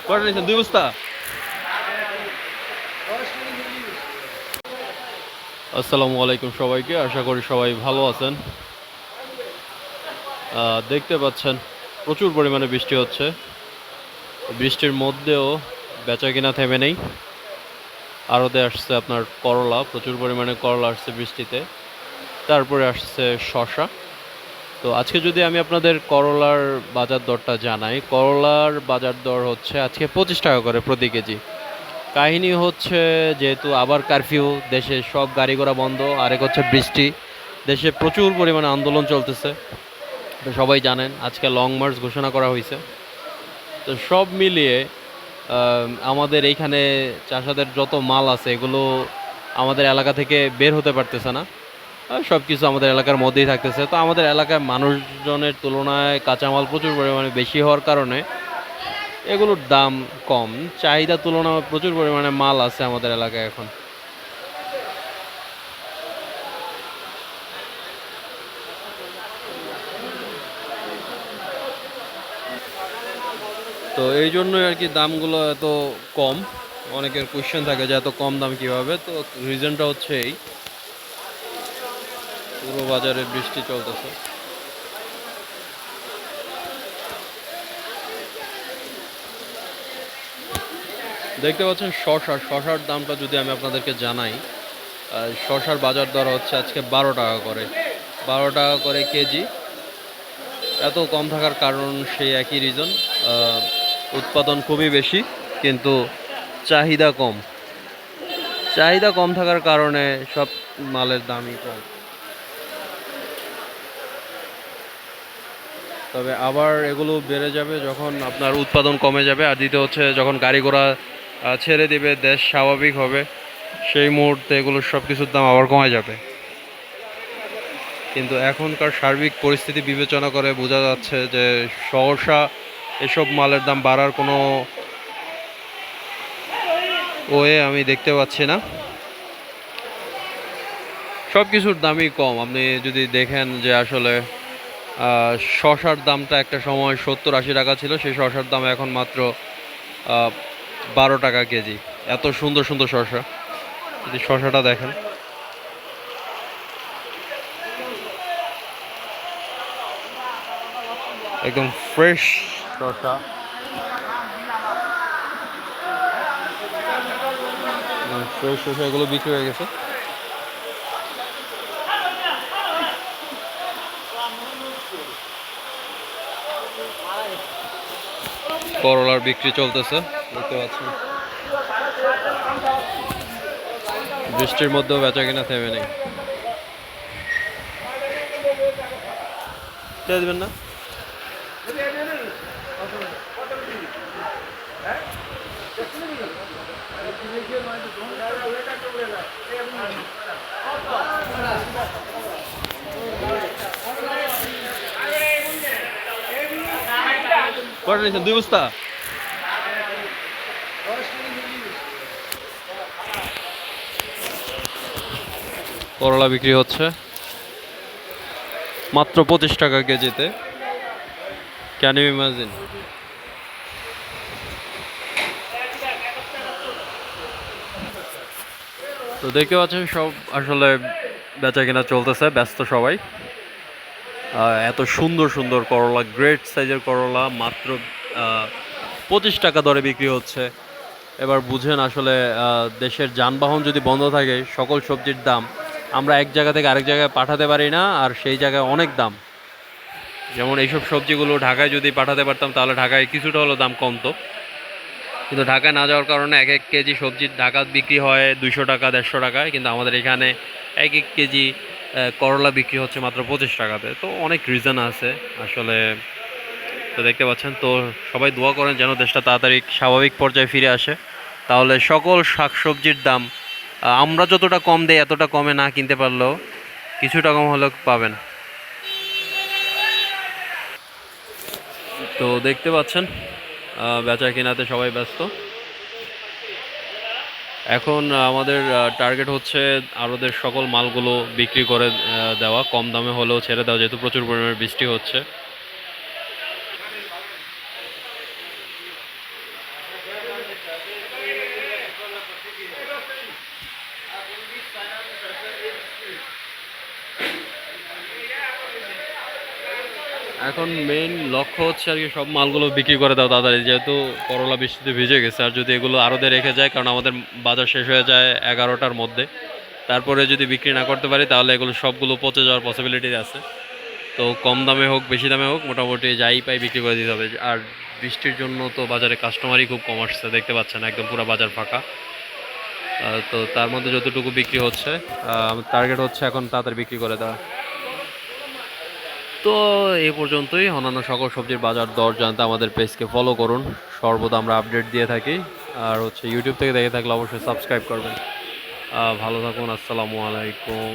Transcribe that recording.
কটা নিয়েছেন? 2 বস্তা। আসসালামু আলাইকুম সবাইকে, আশা করি সবাই ভালো আছেন। দেখতে পাচ্ছেন প্রচুর পরিমাণে বৃষ্টি হচ্ছে। বৃষ্টির মধ্যেও বেচাকেনা থেমে নেই। আড়তে আসছে আপনার করলা, প্রচুর পরিমাণে করলা আসছে বৃষ্টিতে। তারপরে আসছে শসা। তো আজকে যদি আমি আপনাদের করলার বাজার দরটা জানাই, করলার বাজার দর হচ্ছে আজকে 25 টাকা করে প্রতি কেজি। কাহিনী হচ্ছে যেহেতু আবার কারফিউ, দেশে সব গাড়ি ঘোড়া বন্ধ, আরেক হচ্ছে বৃষ্টি, দেশে প্রচুর পরিমাণে আন্দোলন চলতেছে। তো সবাই জানেন আজকে লং মার্চ ঘোষণা করা হয়েছে। তো সব মিলিয়ে আমাদের এইখানে চাষাদের যত মাল আছে এগুলো আমাদের এলাকা থেকে বের হতে পারতেছে না। সব কিছু আমাদের এলাকার মধ্যেই থাকতেছে। তো আমাদের এলাকায় মানুষজনের তুলনায় কাঁচামাল প্রচুর পরিমাণে বেশি হওয়ার কারণে এগুলোর দাম কম। চাহিদা তুলনায় প্রচুর পরিমাণে মাল আছে আমাদের এলাকায় এখন। তো এই জন্যই আর কি দামগুলো এত কম। অনেকের কোয়েশ্চেন থাকে যে এত কম দাম কিভাবে। তো রিজনটা হচ্ছে এই, পুরো বাজারে বৃষ্টি চলতেছে। দেখতে পাচ্ছেন শশার দামটা যদি আমি আপনাদেরকে জানাই, শশার বাজার দর হচ্ছে আজকে 12 টাকা করে, 12 টাকা করে কেজি। এত কম থাকার কারণ সেই একই রিজন, উৎপাদন খুবই বেশি কিন্তু চাহিদা কম। চাহিদা কম থাকার কারণে সব মালের দামই কম। তবে আবার এগুলো বেড়ে যাবে যখন আপনার উৎপাদন কমে যাবে, আর দ্বিতীয় হচ্ছে যখন গাড়ি ঘোড়া ছেড়ে দিবে, দেশ স্বাভাবিক হবে, সেই মুহূর্তে এগুলোর সব কিছুর দাম আবার কমে যাবে। কিন্তু এখনকার সার্বিক পরিস্থিতি বিবেচনা করে বোঝা যাচ্ছে যে সহসা এসব মালের দাম বাড়ার কোনো ওয়ে আমি দেখতে পাচ্ছি না। সব কিছুর দামই কম। আপনি যদি দেখেন যে আসলে শশার দামটা একটা সময় 70-80 টাকা ছিল, সেই শশার দাম এখন মাত্র 12 টাকা কেজি। এত সুন্দর সুন্দর শশা, যদি শশাটা দেখেন, একদম ফ্রেশ শশা। ফ্রেশ শশা এগুলো বিক্রি হয়ে গেছে। করলার বিক্রি চলতেছে, দেখতে পাচ্ছেন। বৃষ্টির মধ্যেও বেচা কিনা থেমে নেই। দিবেন না? কটা নিয়েছেন? 2 বস্তা। করলা বিক্রি হচ্ছে মাত্র 25 টাকা কেজিতে। Can you imagine? তো দেখতে পাচ্ছেন সব আসলে বেচা কেনা চলতেছে, ব্যস্ত সবাই। এত সুন্দর সুন্দর করলা, গ্রেট সাইজের করলা মাত্র 25 টাকা দরে বিক্রি হচ্ছে। এবার বুঝেন আসলে দেশের যানবাহন যদি বন্ধ থাকে, সকল সবজির দাম আমরা এক জায়গা থেকে আরেক জায়গায় পাঠাতে পারি না, আর সেই জায়গায় অনেক দাম। যেমন এইসব সবজিগুলো ঢাকায় যদি পাঠাতে পারতাম তাহলে ঢাকায় কিছুটা হলেও দাম কমতো, কিন্তু ঢাকায় না যাওয়ার কারণে এক এক কেজি সবজি ঢাকা বিক্রি হয় 200 টাকা 150 টাকায়, কিন্তু আমাদের এখানে এক এক কেজি করলা বিক্রি হচ্ছে মাত্র 25 টাকাতে। তো অনেক রিজন আছে আসলে। তো দেখতে পাচ্ছেন, তো সবাই দোয়া করেন যেন দেশটা তাড়াতাড়ি স্বাভাবিক পর্যায়ে ফিরে আসে, তাহলে সকল শাকসবজির দাম আমরা যতটা কম দেই এতটা কমে না কিনতে পারলেও কিছুটা কম হলেও পাবেন। তো দেখতে পাচ্ছেন বেচা কেনাতে সবাই ব্যস্ত। এখন আমাদের টার্গেট হচ্ছে আরদের সকল মালগুলো বিক্রি করে দেওয়া, কম দামে হলেও ছেড়ে দেওয়া, যেহেতু প্রচুর পরিমাণে বৃষ্টি হচ্ছে। এখন মেইন লক্ষ্য হচ্ছে আর কি সব মালগুলো বিক্রি করে দাও তাড়াতাড়ি, যেহেতু করলা বৃষ্টিতে ভিজে গেছে। আর যদি এগুলো আরদে রেখে যায়, কারণ আমাদের বাজার শেষ হয়ে যায় 11টার মধ্যে, তারপরে যদি বিক্রি না করতে পারি তাহলে এগুলো সবগুলো পচে যাওয়ার পসিবিলিটি আছে। তো কম দামে হোক বেশি দামে হোক মোটামুটি যাই পাই বিক্রি করে দিতে হবে। আর বৃষ্টির জন্য তো বাজারে কাস্টমারই খুব কম আসছে, দেখতে পাচ্ছেন একদম পুরো বাজার ফাঁকা। তো তার মধ্যে যতটুকু বিক্রি হচ্ছে, টার্গেট হচ্ছে এখন তাড়াতাড়ি বিক্রি করে দেওয়া। তো এই পর্যন্তই। অন্যান্য সকল সবজির বাজার দর জানতে আমাদের পেজকে ফলো করুন, সর্বদা আমরা আপডেট দিয়ে থাকি। আর হচ্ছে ইউটিউব থেকে দেখে থাকলে অবশ্যই সাবস্ক্রাইব করবেন। ভালো থাকুন, আসসালামু আলাইকুম।